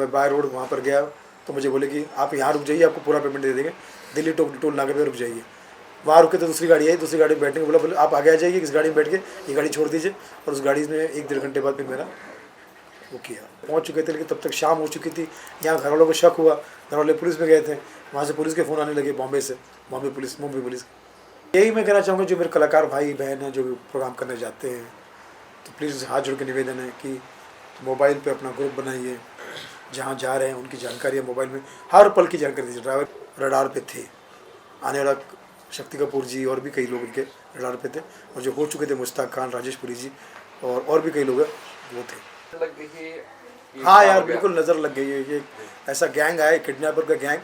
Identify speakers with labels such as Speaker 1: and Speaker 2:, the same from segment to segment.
Speaker 1: मैं by road वहाँ पर गया तो मुझे बोले कि आप यहाँ रुक जाइए, आपको पूरा पेमेंट दे देंगे, दिल्ली टोल नाके पे रुक जाइए। वहाँ रुके तो दूसरी गाड़ी आई, दूसरी गाड़ी में बैठने को बोले आप आगे आ जाइए, इस गाड़ी में बैठ के ये गाड़ी छोड़ दीजिए। और उस गाड़ी में 1-1.5 घंटे बाद फिर मेरा वो किया। पहुँच चुके थे लेकिन तब तक शाम हो चुकी थी। यहाँ घर वालों को शक हुआ, घर वाले पुलिस में गए थे, वहाँ से पुलिस के फ़ोन आने लगे बॉम्बे से, बॉम्बे पुलिस, मुंबई पुलिस। यही मैं कहना चाहूँगा जो मेरे कलाकार भाई बहन हैं जो भी प्रोग्राम करने जाते हैं, तो प्लीज़ हाथ जोड़ के निवेदन है कि मोबाइल पे अपना ग्रुप बनाइए, जहाँ जा रहे हैं उनकी जानकारी मोबाइल में हर पल की जानकारी दीजिए। ड्राइवर रडार पे थे, आने वाला शक्ति कपूर जी और भी कई लोग उनके रडार पे थे, और जो हो चुके थे मुश्ताक खान, राजेश पुरी जी और भी कई लोग हैं वो थे।
Speaker 2: लग गई है
Speaker 1: हाँ यार बिल्कुल नज़र लग गई है। ये ऐसा गैंग आया, किडनैपर का गैंग।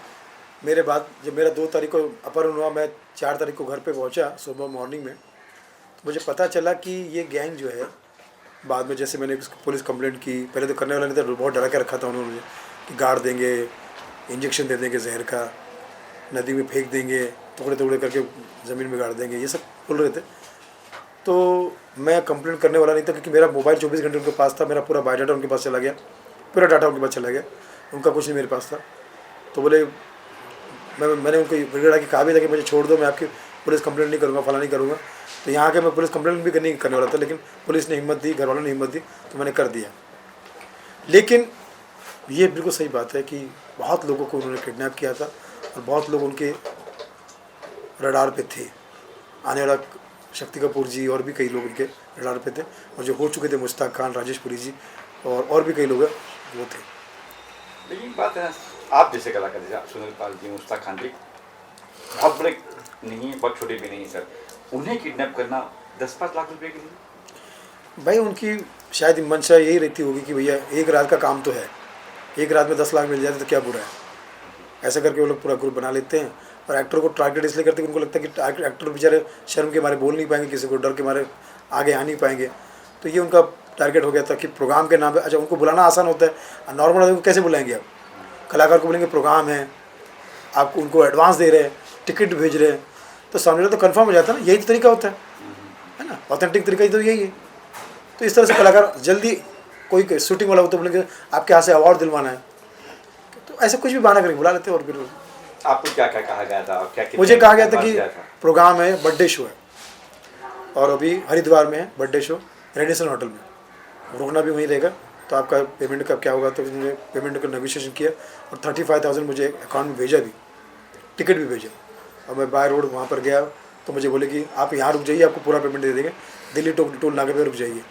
Speaker 1: मेरे बाद जब मेरा 2 तारीख को अपहरण हुआ, मैं 4 तारीख को घर पे पहुंचा सुबह मॉर्निंग में, तो मुझे पता चला कि ये गैंग जो है, बाद में जैसे मैंने पुलिस कंप्लेंट की, पहले तो करने वाला नहीं था, बहुत डरा के रखा था उन्होंने मुझे कि गाड़ देंगे, इंजेक्शन दे देंगे जहर का, नदी में फेंक देंगे, टुकड़े टुकड़े करके ज़मीन में गाड़ देंगे, ये सब बोल रहे थे। तो मैं कंप्लेंट करने वाला नहीं था क्योंकि मेरा मोबाइल 24 घंटे उनके पास था, मेरा पूरा बायोडाटा उनके पास चला गया, पूरा डाटा उनके पास चला गया, उनका कुछ नहीं मेरे पास था। तो बोले मैंने उनको बिगड़ा कि कहा भी था कि मुझे छोड़ दो, मैं आपकी पुलिस कंप्लेंट नहीं करूँगा, फला नहीं करूँगा। तो यहाँ के मैं पुलिस कंप्लेंट भी नहीं करने वाला था, लेकिन पुलिस ने हिम्मत दी, घर वालों ने हिम्मत दी, तो मैंने कर दिया। लेकिन ये बिल्कुल सही बात है कि बहुत लोगों को उन्होंने किडनैप किया था और बहुत लोग उनके रडार पे थे। आने वाला शक्ति कपूर जी और भी कई लोग उनके रडार पे थे, और जो हो चुके थे मुश्ताक खान, राजेश पुरी जी और भी कई लोग हैं वो थे।
Speaker 2: लेकिन बात है ना, आप जैसे कलाकार, जैसे सुनील पाल जी, मुश्ताक खान जी, बहुत बड़े नहीं है, बहुत छोटे भी नहीं सर, उन्हें किडनैप करना 10-5 लाख रुपए के लिए,
Speaker 1: भाई उनकी शायद मंशा यही रहती होगी कि भैया एक रात का काम तो है, एक रात में 10 लाख मिल जाए तो क्या बुरा है। ऐसा करके वो लोग पूरा ग्रुप बना लेते हैं और एक्टर को टारगेट इसलिए करते हैं कि उनको लगता है कि एक्टर बेचारे शर्म के मारे बोल नहीं पाएंगे, किसी को डर के मारे आगे आ नहीं पाएंगे। तो ये उनका टारगेट हो गया था कि प्रोग्राम के नाम पे, अच्छा उनको बुलाना आसान होता है, नॉर्मल आदमी को कैसे बुलाएंगे आप? कलाकार को बोलेंगे प्रोग्राम है, आपको उनको एडवांस दे रहे हैं, टिकट भेज रहे हैं, तो सामने तो कंफर्म हो जाता है ना, यही तो तरीका होता है ना, ऑथेंटिक तरीका ही तो यही है। तो इस तरह से कलाकार जल्दी, कोई शूटिंग वाला हो तो बोलेंगे आपके यहाँ से अवार्ड दिलवाना है, तो ऐसे कुछ भी बहाना करके बुला लेते हैं। और फिर
Speaker 2: आपको क्या क्या कहा गया था? क्या
Speaker 1: मुझे कहा गया था कि प्रोग्राम है, बर्थडे शो है, और अभी हरिद्वार में है बर्थडे शो, रेडिसन होटल में, रुकना भी वहीं रहेगा, तो आपका पेमेंट का क्या होगा। तो मैंने पेमेंट का नेगोशिएशन किया और 35,000 मुझे अकाउंट में भेजा भी, टिकट भी भेजा। और मैं बाय रोड वहाँ पर गया तो मुझे बोले कि आप यहाँ रुक जाइए, आपको पूरा पेमेंट दे देंगे, दिल्ली टोल नाके पे रुक जाइए।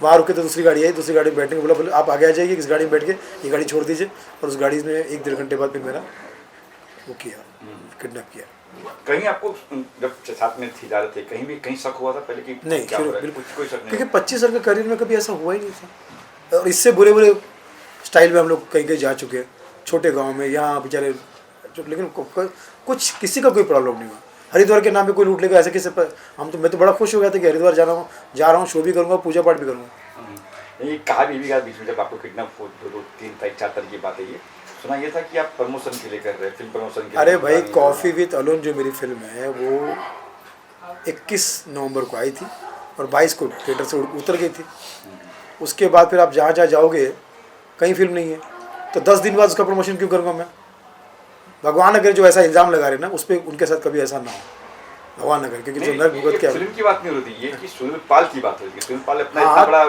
Speaker 1: वहाँ रुके तो दूसरी गाड़ी आई, दूसरी गाड़ी में बैठने को बोले आप आगे आ जाइए, इस गाड़ी में बैठ के ये गाड़ी छोड़ दीजिए। और उस गाड़ी में 1-1.5 घंटे बाद फिर मेरा वो किया, किडनैप किया।
Speaker 2: कहीं आपको जब साथ में थी जा रहे थे, कहीं भी कहीं शक हुआ था पहले कि
Speaker 1: नहीं,
Speaker 2: बिल्कुल कोई शक नहीं,
Speaker 1: क्योंकि 25 साल के करियर में कभी ऐसा हुआ ही नहीं था। और इससे बुरे बुरे स्टाइल में हम लोग कहीं कहीं जा चुके हैं, छोटे गांव में, यहाँ बेचारे, लेकिन कुछ किसी का कोई प्रॉब्लम नहीं हुआ। हरिद्वार के नाम पे कोई लूट लेगा ऐसे किसी पर, मैं तो बड़ा खुश हो गया था कि हरिद्वार जा रहा हूँ, शो भी करूँगा, पूजा पाठ भी करूँगा।
Speaker 2: ये कहा भी बीच में जब आपको किडनैप हो 3 तारीख 4 तारीख की बात है, ये सुना ये था कि आप प्रमोशन के लिए कर रहे हैं, फिल्म प्रमोशन के।
Speaker 1: अरे भाई, कॉफ़ी विद अलोन जो मेरी फिल्म है वो 21 नवंबर को आई थी और 22 को थिएटर से उतर गई थी। उसके बाद फिर आप जहाँ जहाँ जाओगे कहीं फिल्म नहीं है, तो 10 दिन बाद उसका प्रमोशन क्यों करूँगा मैं? भगवान अगर जो ऐसा इल्ज़ाम लगा रहे ना, उस पर उनके साथ कभी ऐसा ना हो, भगवान अगर, क्योंकि जो नर भुगत क्या,
Speaker 2: फिल्म की बात नहीं होती, ये कि सुनील पाल की बात होती है। सुनील पाल अपना इतना बड़ा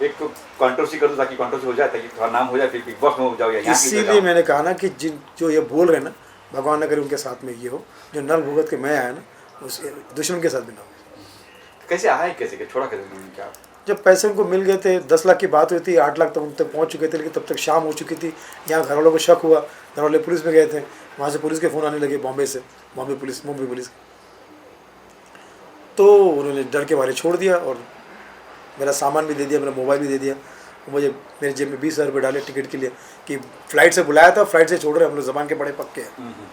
Speaker 2: एक कंट्रोवर्सी कर दो ताकि कंट्रोवर्सी हो जाए, ताकि थोड़ा नाम हो जाए, फिर बिग बॉस में हो जाओ या यहाँ।
Speaker 1: इसीलिए मैंने कहा ना कि जो ये बोल रहे हैं ना, भगवान अगर उनके साथ में ये हो, जो नर भुगत के मैं आया ना, उस दुश्मन के साथ भी ना हो।
Speaker 2: कैसे आया, कैसे छोड़ा कैसे क्या?
Speaker 1: जब पैसे उनको मिल गए थे, 10 लाख की बात हुई थी, 8 लाख तक उन तक पहुँच चुके थे, लेकिन तब तक शाम हो चुकी थी। यहाँ घर वालों को शक हुआ, घर वाले पुलिस में गए थे, वहाँ से पुलिस के फ़ोन आने लगे बॉम्बे से, बॉम्बे पुलिस, मुंबई पुलिस। तो उन्होंने डर के मारे छोड़ दिया और मेरा सामान भी दे दिया, मेरा मोबाइल भी दे दिया। मुझे मेरे जेब में 20,000 रुपये डाले टिकट के लिए कि फ़्लाइट से बुलाया था, फ्लाइट से छोड़ रहे, हम लोग ज़बान के बड़े पक्के हैं।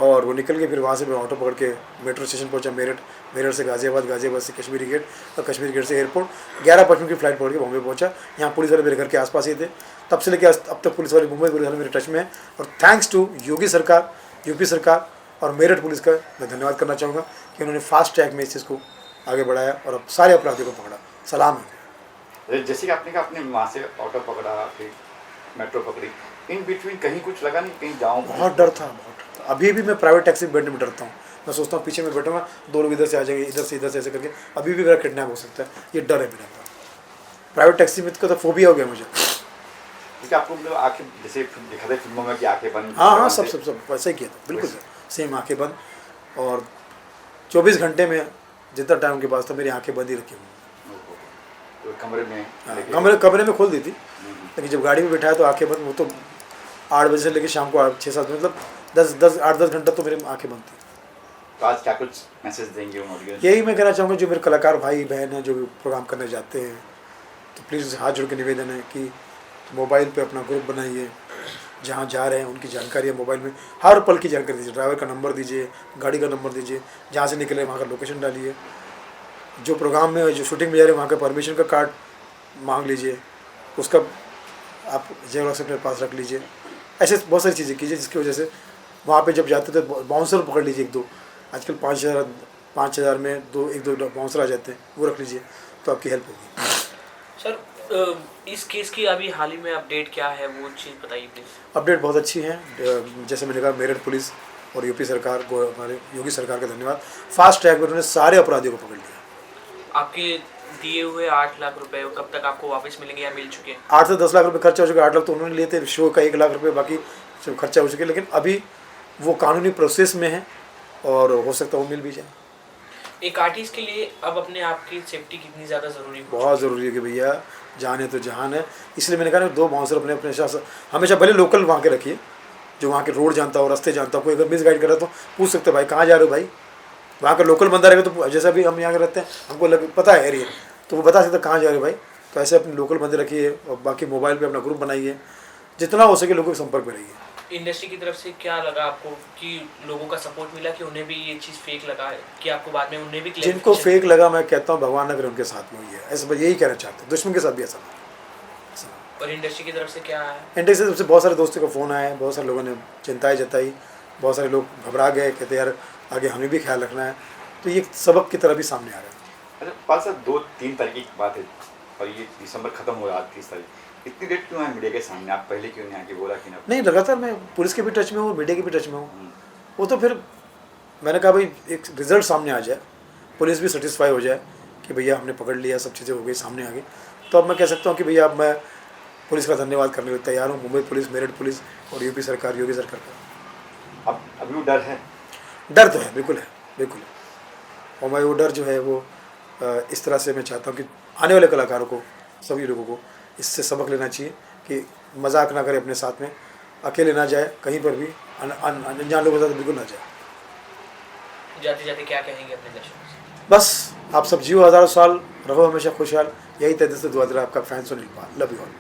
Speaker 1: और वो निकल के फिर वहाँ से मैं ऑटो पकड़ के मेट्रो स्टेशन पहुँचा, मेरठ से गाज़ियाबाद, गाज़ियाबाद से कश्मीरी गेट और कश्मीरी गेट से एयरपोर्ट। 11:55 की फ़्लाइट पकड़ के बॉम्बे पहुँचा। यहाँ पुलिस वाले मेरे घर के आसपास ही थे, तब से लेकर अब तक पुलिस वाले, मुंबई पुलिस वाले मेरे टच में है। और थैंक्स टू योगी सरकार, यूपी सरकार और मेरठ पुलिस का मैं धन्यवाद करना चाहूँगा कि उन्होंने फास्ट ट्रैक में इस चीज़ को आगे बढ़ाया और अब सारे अपराधियों को पकड़ा। सलाम है।
Speaker 2: जैसे कि आपने कहा अपने माँ से ऑटो पकड़ा, फिर मेट्रो पकड़ी, इन बिटवीन कहीं कुछ लगा नहीं, कहीं जाऊँ?
Speaker 1: बहुत डर था, बहुत डर था। अभी भी मैं प्राइवेट टैक्सी में बैठने में डरता हूँ। मैं सोचता हूँ पीछे में बैठूंगा, दो लोग इधर से आ जाएंगे, इधर से ऐसे करके अभी भी मेरा किडनैप हो सकता है, ये डर है मेरे अंदर। प्राइवेट टैक्सी में तो फोबिया हो गया मुझे।
Speaker 2: क्योंकि आपको मतलब आँखें जैसे दिखाते फिल्मों में कि आँखें बंद,
Speaker 1: हाँ हाँ,
Speaker 2: जवान
Speaker 1: सब वैसे ही किया था, बिल्कुल
Speaker 2: वैसे।
Speaker 1: सेम आंखें बंद। और 24 घंटे में जितना टाइम के पास था मेरी आंखें बंद ही रखी हुई।
Speaker 2: तो कमरे में लेके-
Speaker 1: कमरे में खोल दी थी,
Speaker 2: हम्म।
Speaker 1: लेकिन जब गाड़ी में बिठाया तो आंखें बंद। वो तो 8 बजे से लेकर शाम को 6-7 मतलब 8-10 घंटा तो मेरी आंखें बंद थी।
Speaker 2: तो आज क्या कुछ मैसेज देंगे उन ऑडियंस?
Speaker 1: यही मैं कहना चाहूँगा, जो मेरे कलाकार भाई बहन हैं जो भी प्रोग्राम करने जाते हैं, तो प्लीज़ हाथ जोड़ के निवेदन है कि मोबाइल पे अपना ग्रुप बनाइए, जहाँ जा रहे हैं उनकी जानकारी है मोबाइल में, हर पल की जानकारी दीजिए। ड्राइवर का नंबर दीजिए, गाड़ी का नंबर दीजिए, जहाँ से निकले वहाँ का लोकेशन डालिए। जो प्रोग्राम में जो शूटिंग में जा रहे हैं वहाँ का परमिशन का कार्ड मांग लीजिए, उसका आप जेरॉक्स अपने पास रख लीजिए। ऐसे बहुत सारी चीज़ें कीजिए जिसकी वजह से वहाँ पे जब जाते तो बाउंसर पकड़ लीजिए 1-2। आजकल 5,000 में 1-2 बाउंसर आ जाते हैं, वो रख लीजिए तो आपकी हेल्प होगी।
Speaker 3: सर इस केस की अभी हाल ही में अपडेट क्या है, वो चीज़ बताइए प्लीज़।
Speaker 1: अपडेट बहुत अच्छी है। जैसे मैंने कहा, मेरठ पुलिस और यूपी सरकार को, हमारे योगी सरकार का धन्यवाद। फास्ट ट्रैक में उन्होंने सारे अपराधियों को पकड़ लिया।
Speaker 3: आपके दिए हुए 8 लाख रुपए कब तक आपको वापस मिलेंगे या मिल चुके हैं?
Speaker 1: 8 से 10 लाख रुपए खर्चा हो चुका। 8 लाख तो उन्होंने लिए थे, शो का 1 लाख रुपए बाकी सब खर्चा हो चुके, लेकिन अभी वो कानूनी प्रोसेस में है और हो सकता है वो मिल भी जाए।
Speaker 3: एक आर्टिस्ट के लिए अब अपने आप की सेफ्टी कितनी ज़्यादा ज़रूरी है?
Speaker 1: बहुत ज़रूरी है कि भैया जान है तो जहान है। इसलिए मैंने कहा ना, 2 बाउंसर अपने अपने हिसाब से हमेशा भले लोकल वहाँ के रखिए, जो वहाँ के रोड जानता हो, रास्ते जानता हो। कोई अगर मिस गाइड कर रहा है तो पूछ सकते हो, भाई कहाँ जा रहे हो भाई। वहाँ का लोकल बंदा रहेगा तो जैसा भी हम यहाँ के रहते हैं, हमको पता है एरिया, तो वो बता सकते कहाँ जा रहे हो भाई। तो ऐसे अपने लोकल बंदे रखिए और बाकी मोबाइल पे अपना ग्रुप बनाइए, जितना हो सके लोगों के संपर्क में रहिए।
Speaker 3: इंडस्ट्री की तरफ से क्या लगा आपको कि लोगों का सपोर्ट मिला कि उन्हें भी ये चीज़ फेक लगा है, कि आपको बाद में उन्हें भी
Speaker 1: जिनको फेक लगा, मैं कहता हूँ भगवान अगर उनके साथ में हुई है, ऐसे बस यही कहना चाहते हैं। दुश्मन के साथ भी ऐसा ना हो।
Speaker 3: और इंडस्ट्री की तरफ से क्या है?
Speaker 1: इंडस्ट्री से बहुत सारे दोस्तों का फ़ोन आया है, बहुत सारे लोगों ने चिंताएं जताई, बहुत सारे लोग घबरा गए, कहते यार आगे हमें भी ख्याल रखना है। तो ये सबक की तरह भी सामने आ रहा है।
Speaker 2: अच्छा पाल साहब, 2-3 तारीख की बात है और ये दिसंबर खत्म हो रहा है, 30 तारीख। इतनी डेट क्यों है मीडिया के सामने? आप पहले क्यों नहीं आके बोला कि ना?
Speaker 1: नहीं, लगातार मैं पुलिस के भी टच में हूँ, मीडिया के भी टच में हूँ। वो तो फिर मैंने कहा भाई एक रिज़ल्ट सामने आ जाए, पुलिस भी सेटिस्फाई हो जाए कि भैया हमने पकड़ लिया, सब चीज़ें हो गई, सामने आ गई, तो अब मैं कह सकता हूँ कि भैया अब मैं पुलिस का धन्यवाद करने के लिए तैयार हूँ। मुंबई पुलिस, मेरठ पुलिस और यूपी सरकार, योगी सरकार का।
Speaker 2: अब अभी वो डर है?
Speaker 1: डर तो है, बिल्कुल है, बिल्कुल है। और मैं वो डर जो है वो इस तरह से मैं चाहता हूँ कि आने वाले कलाकारों को, सभी लोगों को इससे सबक लेना चाहिए कि मजाक ना करें अपने साथ में, अकेले ना जाए कहीं पर भी, अनजान लोगों के साथ बिल्कुल ना जाए।
Speaker 3: जाते जाते क्या कहेंगे अपने दर्शकों से?
Speaker 1: बस आप सब जियो हज़ारों साल, रहो हमेशा खुशहाल, यही तहे दिल से दुआ दे रहा है आपका fan Sunil Pal. Love you all.